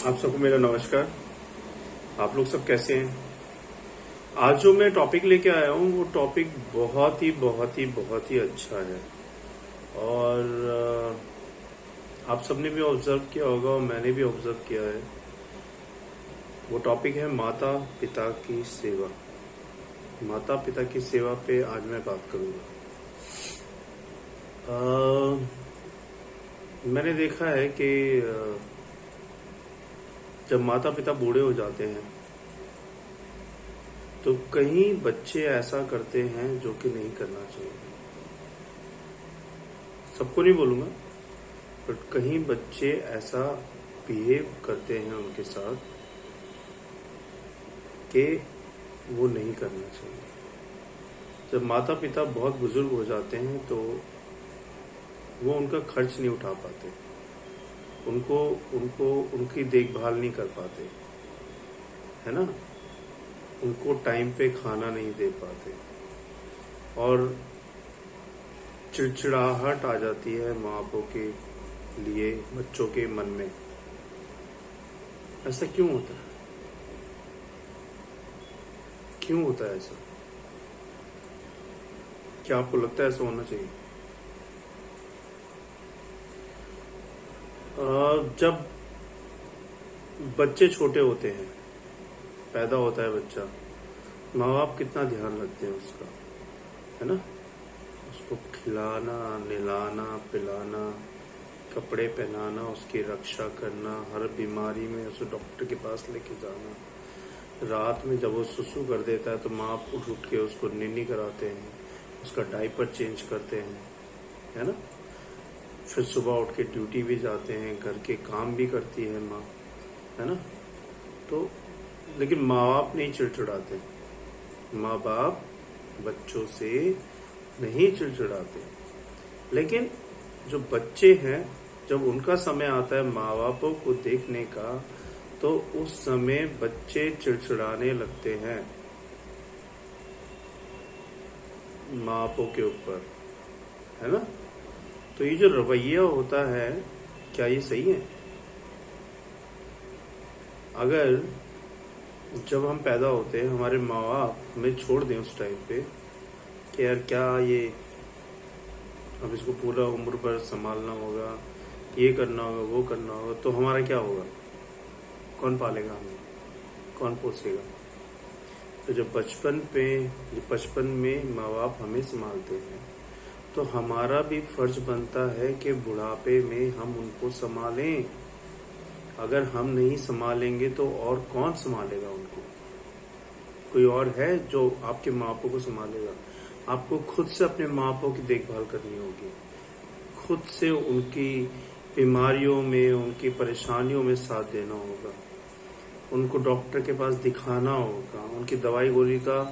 आप सबको मेरा नमस्कार। आप लोग सब कैसे हैं? आज जो मैं टॉपिक लेके आया हूँ वो टॉपिक बहुत ही अच्छा है। और आप सबने भी ऑब्जर्व किया होगा और मैंने भी ऑब्जर्व किया है। वो टॉपिक है माता पिता की सेवा। माता पिता की सेवा पे आज मैं बात करूँगा। मैंने देखा है कि जब माता पिता बूढ़े हो जाते हैं तो कई bच्चे ऐसा करते हैं जो कि नहीं करना चाहिए। सबको नहीं बोलूंगा, बट कई बच्चे ऐसा बिहेव करते हैं उनके साथ कि वो नहीं करना चाहिए। जब माता पिता बहुत बुजुर्ग हो जाते हैं तो वो उनका खर्च नहीं उठा पाते, उनको उनको उनकी देखभाल नहीं कर पाते, है ना। उनको टाइम पे खाना नहीं दे पाते और चिड़चिड़ाहट आ जाती है माँ बापों के लिए बच्चों के मन में। ऐसा क्यों होता है? क्यों होता है ऐसा? क्या आपको लगता है ऐसा होना चाहिए? जब बच्चे छोटे होते हैं, पैदा होता है बच्चा, माँ बाप कितना ध्यान रखते हैं उसका, है ना। उसको खिलाना, नहलाना, पिलाना, कपड़े पहनाना, उसकी रक्षा करना, हर बीमारी में उसे डॉक्टर के पास लेके जाना। रात में जब वो सुसु कर देता है तो माँ बाप उठ उठ के उसको नीनी कराते हैं, उसका डायपर चेंज करते हैं, है ना। फिर सुबह उठ के ड्यूटी भी जाते हैं, घर के काम भी करती है माँ, है ना। तो लेकिन माँ बाप नहीं चिड़चिड़ाते, माँ बाप बच्चों से नहीं चिड़चिड़ाते। लेकिन जो बच्चे हैं, जब उनका समय आता है माँ बापों को देखने का, तो उस समय बच्चे चिड़चिड़ाने लगते हैं माँ बापों के ऊपर, है ना। तो ये जो रवैया होता है, क्या ये सही है? अगर जब हम पैदा होते हैं हमारे माँ बाप हमें छोड़ दें उस टाइम पे कि यार क्या ये, अब इसको पूरा उम्र भर संभालना होगा, ये करना होगा, वो करना होगा, तो हमारा क्या होगा? कौन पालेगा हमें? कौन पोसेगा? तो जब बचपन में माँ बाप हमें संभालते हैं तो हमारा भी फर्ज बनता है कि बुढ़ापे में हम उनको संभालें। अगर हम नहीं संभालेंगे तो और कौन संभालेगा उनको? कोई और है जो आपके माँ बापों को संभालेगा? आपको खुद से अपने माँ बापों की देखभाल करनी होगी, खुद से उनकी बीमारियों में, उनकी परेशानियों में साथ देना होगा, उनको डॉक्टर के पास दिखाना होगा, उनकी दवाई गोली का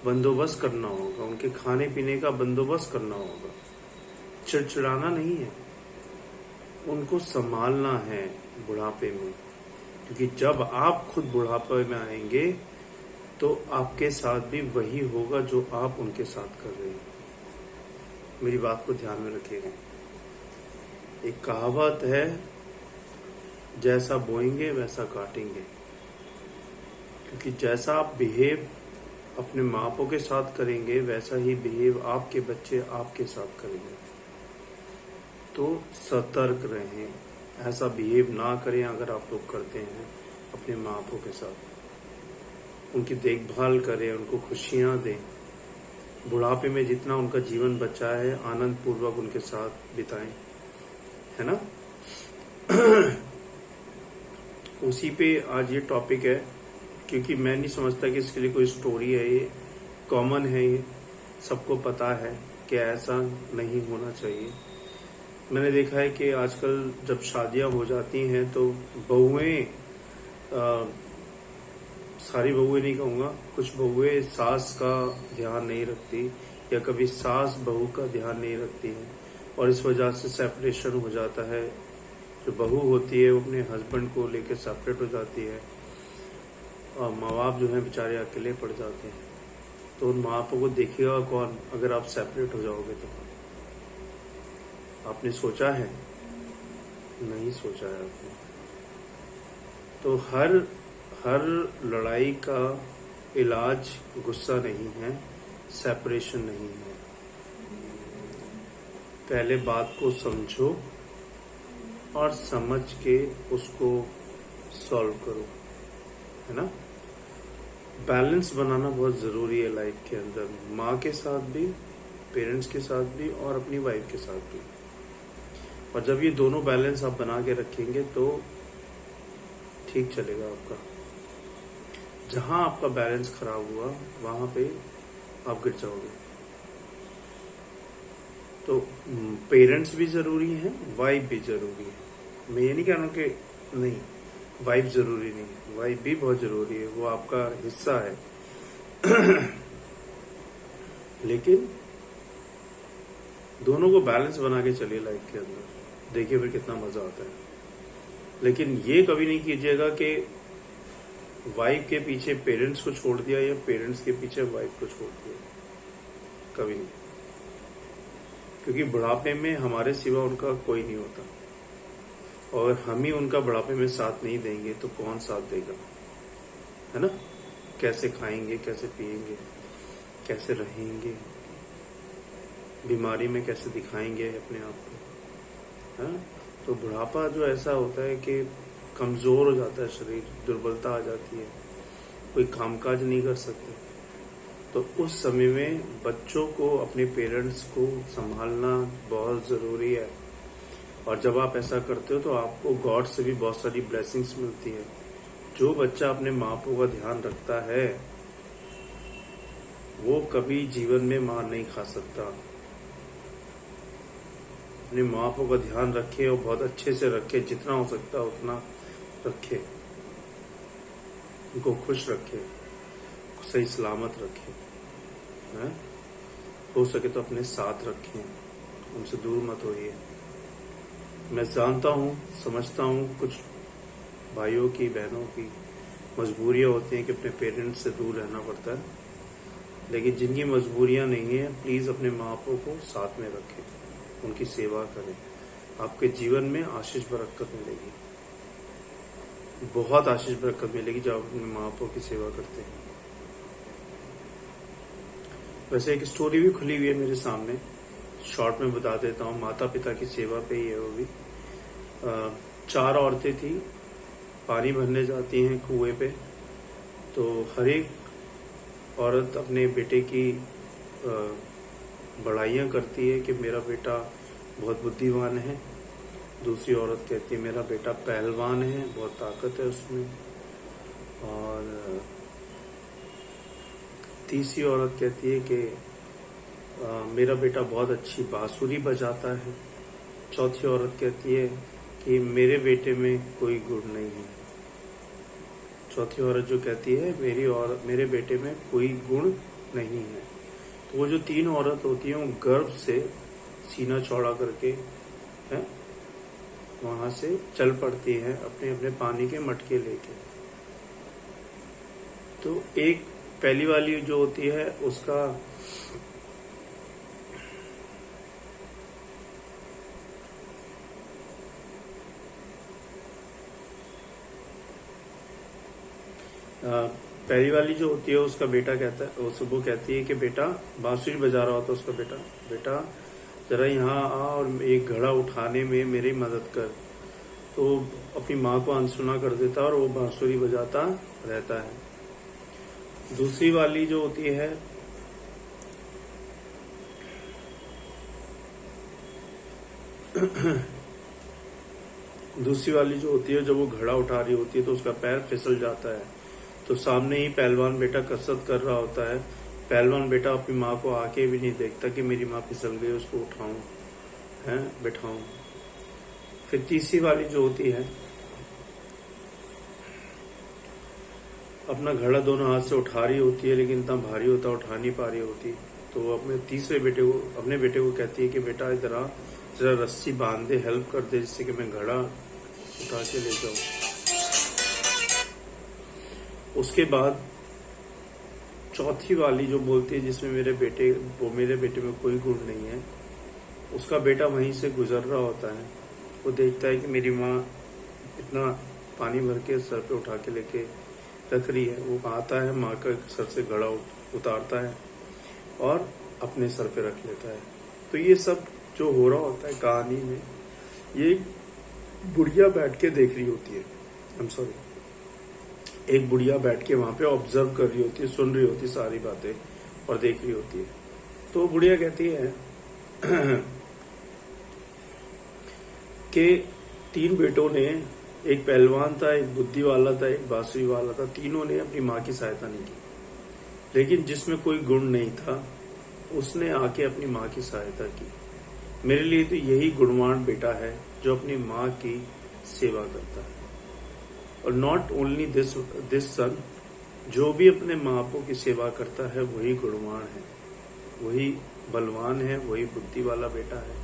बंदोबस्त करना होगा, उनके खाने पीने का बंदोबस्त करना होगा। चिड़चिड़ाना नहीं है, उनको संभालना है बुढ़ापे में। क्योंकि जब आप खुद बुढ़ापे में आएंगे तो आपके साथ भी वही होगा जो आप उनके साथ कर रहे हैं। मेरी बात को ध्यान में रखिएगा। एक कहावत है, जैसा बोएंगे वैसा काटेंगे। क्योंकि जैसा आप बिहेव अपने माँ बापों के साथ करेंगे वैसा ही बिहेव आपके बच्चे आपके साथ करेंगे। तो सतर्क रहें, ऐसा बिहेव ना करें। अगर आप लोग करते हैं अपने माँ बापों के साथ, उनकी देखभाल करें, उनको खुशियाँ दें। बुढ़ापे में जितना उनका जीवन बचा है आनंद पूर्वक उनके साथ बिताएं, है ना। उसी पे आज ये टॉपिक है, क्योंकि मैं नहीं समझता कि इसके लिए कोई स्टोरी है। ये कॉमन है, ये सबको पता है कि ऐसा नहीं होना चाहिए। मैंने देखा है कि आजकल जब शादियां हो जाती हैं तो बहुएं, सारी बहुएं नहीं कहूँगा, कुछ बहुएं सास का ध्यान नहीं रखती, या कभी सास बहू का ध्यान नहीं रखती है, और इस वजह से सेपरेशन हो जाता है। जो बहू होती है वो अपने हस्बैंड को लेकर सेपरेट हो जाती है और माँ बाप जो हैं बेचारे अकेले पड़ जाते हैं। तो उन माँ बापों को देखिएगा कौन, अगर आप सेपरेट हो जाओगे तो? आपने सोचा है? नहीं सोचा है आपने। तो हर हर लड़ाई का इलाज गुस्सा नहीं है, सेपरेशन नहीं है। पहले बात को समझो और समझ के उसको सॉल्व करो, है ना। बैलेंस बनाना बहुत ज़रूरी है लाइफ के अंदर, माँ के साथ भी, पेरेंट्स के साथ भी और अपनी वाइफ के साथ भी। और जब ये दोनों बैलेंस आप बना के रखेंगे तो ठीक चलेगा आपका। जहाँ आपका बैलेंस खराब हुआ वहाँ पे आप गिर जाओगे। तो पेरेंट्स भी ज़रूरी हैं, वाइफ भी ज़रूरी है। मैं ये नहीं कह रहा हूँ कि नहीं, वाइफ ज़रूरी नहीं, वाइफ भी बहुत ज़रूरी है, वो आपका हिस्सा है। लेकिन दोनों को बैलेंस बना के चलिए लाइफ के अंदर, देखिए फिर कितना मज़ा आता है। लेकिन ये कभी नहीं कीजिएगा कि वाइफ के पीछे पेरेंट्स को छोड़ दिया या पेरेंट्स के पीछे वाइफ को छोड़ दिया, कभी नहीं। क्योंकि बुढ़ापे में हमारे सिवा उनका कोई नहीं होता, और हम ही उनका बुढ़ापे में साथ नहीं देंगे तो कौन साथ देगा, है ना। कैसे खाएंगे, कैसे पिएंगे, कैसे रहेंगे, बीमारी में कैसे दिखाएंगे अपने आप को, है। तो बुढ़ापा जो ऐसा होता है कि कमज़ोर हो जाता है शरीर, दुर्बलता आ जाती है, कोई कामकाज नहीं कर सकते। तो उस समय में बच्चों को, अपने पेरेंट्स को संभालना बहुत ज़रूरी है। और जब आप ऐसा करते हो तो आपको गॉड से भी बहुत सारी ब्लेसिंग्स मिलती है। जो बच्चा अपने माँ बाप का ध्यान रखता है वो कभी जीवन में मार नहीं खा सकता। अपने माँ बाप का ध्यान रखे और बहुत अच्छे से रखे, जितना हो सकता है उतना रखे, उनको खुश रखे, सही सलामत रखे, है? हो सके तो अपने साथ रखें, उनसे दूर मत होइए। मैं जानता हूँ, समझता हूँ, कुछ भाइयों की, बहनों की मजबूरियाँ होती हैं कि अपने पेरेंट्स से दूर रहना पड़ता है। लेकिन जिनकी मजबूरियाँ नहीं है, प्लीज़ अपने माँ बापों को साथ में रखें, उनकी सेवा करें। आपके जीवन में आशीष बरकत मिलेगी, बहुत आशीष बरकत मिलेगी जब आप अपने माँ बापों की सेवा करते हैं। वैसे एक स्टोरी भी खुली हुई है मेरे सामने, शॉर्ट में बता देता हूँ। माता पिता की सेवा पे ही है वो भी। 4 औरतें थी, पानी भरने जाती हैं कुएं पे। तो हर एक औरत अपने बेटे की बड़ाइयाँ करती है कि मेरा बेटा बहुत बुद्धिमान है। दूसरी औरत कहती है मेरा बेटा पहलवान है, बहुत ताकत है उसमें। और तीसरी औरत कहती है कि मेरा बेटा बहुत अच्छी बांसुरी बजाता है। चौथी औरत कहती है कि मेरे बेटे में कोई गुण नहीं है। चौथी औरत जो कहती है मेरे बेटे में कोई गुण नहीं है। तो वो जो 3 औरत होती हैं वो गर्व से सीना चौड़ा करके, है, वहां से चल पड़ती हैं अपने अपने पानी के मटके लेके। तो एक पहली वाली जो होती है उसका पहली वाली जो होती है उसका बेटा कहता है, वो कहती है कि बेटा, बांसुरी बजा रहा होता है उसका बेटा, बेटा जरा यहाँ आ और एक घड़ा उठाने में मेरी मदद कर। तो अपनी माँ को अनसुना कर देता है और वो बांसुरी बजाता रहता है। दूसरी वाली जो होती है जब वो घड़ा उठा रही होती है तो उसका पैर फिसल जाता है। तो सामने ही पहलवान बेटा कसरत कर रहा होता है। पहलवान बेटा अपनी माँ को आके भी नहीं देखता कि मेरी माँ फिसल गई, उसको उठाऊं, है, बैठाऊं। फिर तीसरी वाली जो होती है अपना घड़ा दोनों हाथ से उठा रही होती है, लेकिन इतना भारी होता है उठा नहीं पा रही होती। तो वो अपने बेटे को कहती है कि बेटा इधर आ, जरा रस्सी बांध दे, हेल्प कर दे, जिससे कि मैं घड़ा उठा के ले जाऊं। उसके बाद चौथी वाली जो बोलती है जिसमें मेरे बेटे में कोई गुण नहीं है, उसका बेटा वहीं से गुजर रहा होता है। वो देखता है कि मेरी माँ इतना पानी भर के सर पे उठा के लेके रख रही है। वो आता है, माँ का सर से घड़ा उतारता है और अपने सर पे रख लेता है। तो ये सब जो हो रहा होता है कहानी में, ये बुढ़िया बैठ के देख रही होती है। एक बुढ़िया बैठ के वहां पे ऑब्जर्व कर रही होती है, सुन रही होती है सारी बातें और देख रही होती है। तो बुढ़िया कहती है कि 3 बेटों ने, एक पहलवान था, एक बुद्धि वाला था, एक बांसुरी वाला था, तीनों ने अपनी माँ की सहायता नहीं की, लेकिन जिसमें कोई गुण नहीं था उसने आके अपनी माँ की सहायता की। मेरे लिए तो यही गुणवान बेटा है जो अपनी माँ की सेवा करता है। और नॉट ओनली दिस सन, जो भी अपने माँ बापों की सेवा करता है वही गुणवान है, वही बलवान है, वही बुद्धि वाला बेटा है,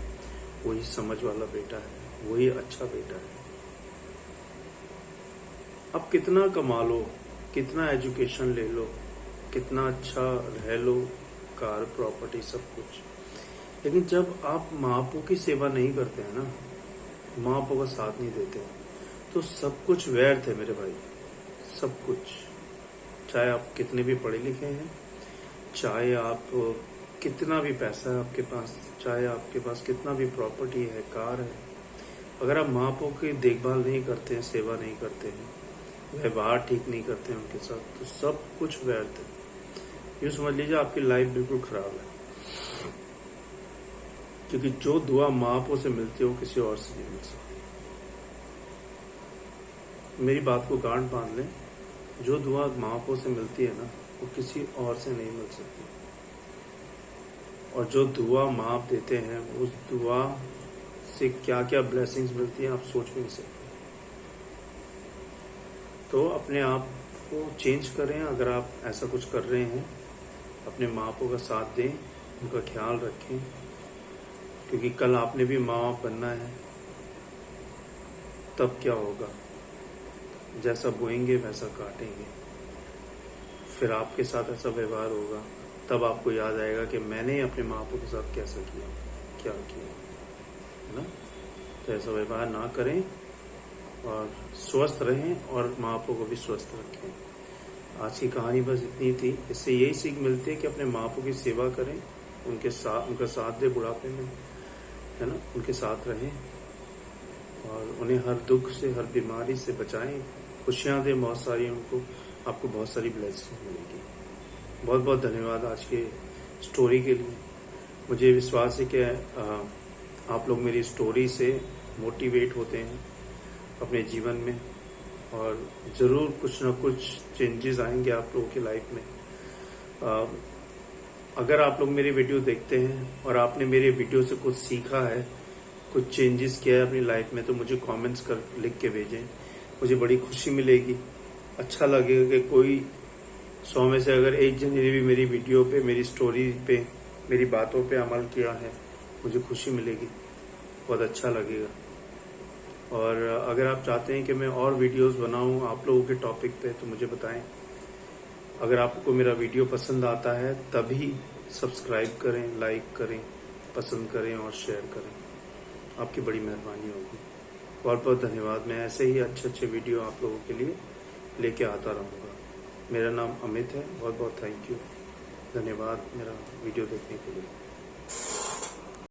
वही समझ वाला बेटा है, वही अच्छा बेटा है। अब कितना कमा लो, कितना एजुकेशन ले लो, कितना अच्छा रह लो, कार, प्रॉपर्टी, सब कुछ, लेकिन जब आप माँ बापों की सेवा नहीं करते हैं ना, माँ बापों का साथ नहीं देते हैं, तो सब कुछ व्यर्थ है मेरे भाई। सब कुछ, चाहे आप कितने भी पढ़े लिखे हैं, चाहे आप कितना भी पैसा है आपके पास, चाहे आपके पास कितना भी प्रॉपर्टी है, कार है, अगर आप माँ बापों की देखभाल नहीं करते हैं, सेवा नहीं करते हैं, व्यवहार ठीक नहीं करते हैं उनके साथ, तो सब कुछ व्यर्थ है। यूँ समझ लीजिए आपकी लाइफ बिल्कुल खराब है, क्योंकि जो दुआ माँ बापों से मिलती है वो किसी और से नहीं मिल सकती। मेरी बात को गांठ बांध लें, जो दुआ माँ बापों से मिलती है ना, वो किसी और से नहीं मिल सकती। और जो दुआ माँ बाप देते हैं, उस दुआ से क्या क्या ब्लेसिंग्स मिलती हैं आप सोच भी नहीं सकते। तो अपने आप को चेंज करें। अगर आप ऐसा कुछ कर रहे हैं, अपने माँ बापों का साथ दें, उनका ख्याल रखें, क्योंकि कल आपने भी माँ बाप बनना है। तब क्या होगा, जैसा बोएंगे वैसा काटेंगे। फिर आपके साथ ऐसा व्यवहार होगा, तब आपको याद आएगा कि मैंने अपने माँ बापों के साथ कैसा किया, क्या किया, है ना। तो ऐसा व्यवहार ना करें और स्वस्थ रहें और माँ बापों को भी स्वस्थ रखें। आज की कहानी बस इतनी थी। इससे यही सीख मिलती है कि अपने माँ बापों की सेवा करें, उनका साथ दे बुढ़ापे में, है ना, उनके साथ रहें और उन्हें हर दुख से, हर बीमारी से बचाएं, खुशियाँ दें बहुत सारी उनको, आपको बहुत सारी ब्लेसिंग मिलेगी। बहुत बहुत धन्यवाद आज के स्टोरी के लिए। मुझे विश्वास है कि आप लोग मेरी स्टोरी से मोटिवेट होते हैं अपने जीवन में, और ज़रूर कुछ ना कुछ चेंजेस आएंगे आप लोगों की लाइफ में। अगर आप लोग मेरी वीडियो देखते हैं और आपने मेरे वीडियो से कुछ सीखा है, कुछ चेंजेस किया है अपनी लाइफ में, तो मुझे कमेंट्स कर लिख के भेजें। मुझे बड़ी खुशी मिलेगी, अच्छा लगेगा कि कोई 100 में से अगर एक जने ने भी मेरी वीडियो पे, मेरी स्टोरी पे, मेरी बातों पे अमल किया है, मुझे खुशी मिलेगी, बहुत अच्छा लगेगा। और अगर आप चाहते हैं कि मैं और वीडियोस बनाऊं आप लोगों के टॉपिक पे, तो मुझे बताएं। अगर आपको मेरा वीडियो पसंद आता है तभी सब्सक्राइब करें, लाइक करें, पसंद करें और शेयर करें, आपकी बड़ी मेहरबानी होगी। बहुत बहुत धन्यवाद। मैं ऐसे ही अच्छे वीडियो आप लोगों के लिए लेके आता रहूँगा। मेरा नाम अमित है। बहुत बहुत थैंक यू, धन्यवाद मेरा वीडियो देखने के लिए।